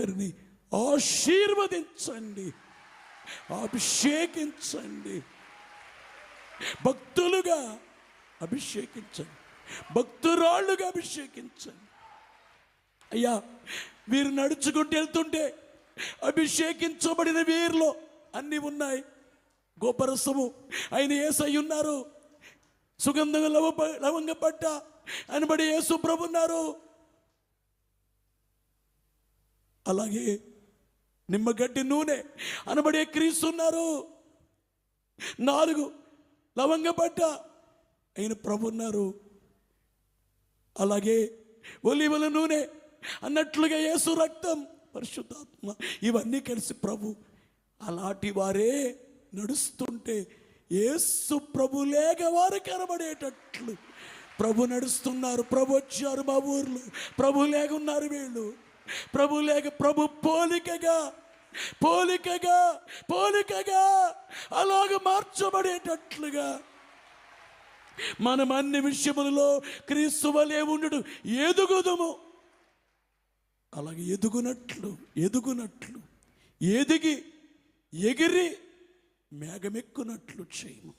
ఒక్కొక్కరిని ఆశీర్వదించండి, అభిషేకించండి, భక్తులుగా అభిషేకించండి, భక్తురాళ్ళుగా అభిషేకించండి. అయ్యా, వీరు నడుచుకుంటూ వెళ్తుంటే అభిషేకించబడిన వీరిలో అన్నీ ఉన్నాయి. గోపరసము ఆయన యేసయ్య ఉన్నారు, సుగంధం లవంగపట్ట అనబడి యేసు ప్రభు ఉన్నారు. అలాగే నిమ్మగడ్డి నూనె అనబడే క్రీస్తు ఉన్నారు. 4 లవంగపట్ట ఆయన ప్రభు ఉన్నారు. అలాగే ఒలీవల నూనె అన్నట్లుగా యేసు రక్తం, పరిశుద్ధాత్మ, ఇవన్నీ కలిసి ప్రభు. అలాంటి వారే నడుస్తుంటే యేసు ప్రభు లేక వారు కనబడేటట్లు ప్రభు నడుస్తున్నారు. ప్రభు వచ్చారు మా ఊర్లో, ప్రభు లేక ఉన్నారు వీళ్ళు. ప్రభు లేక ప్రభు పోలికగా పోలికగా పోలికగా అలాగ మార్చబడేటట్లుగా మనం అన్ని విషయములలో క్రీస్తు వలె ఉండు ఎదుగుదుము. అలాగే ఎదుగునట్లు ఎదిగి ఎగిరి మేఘమెక్కునట్లు చేయము.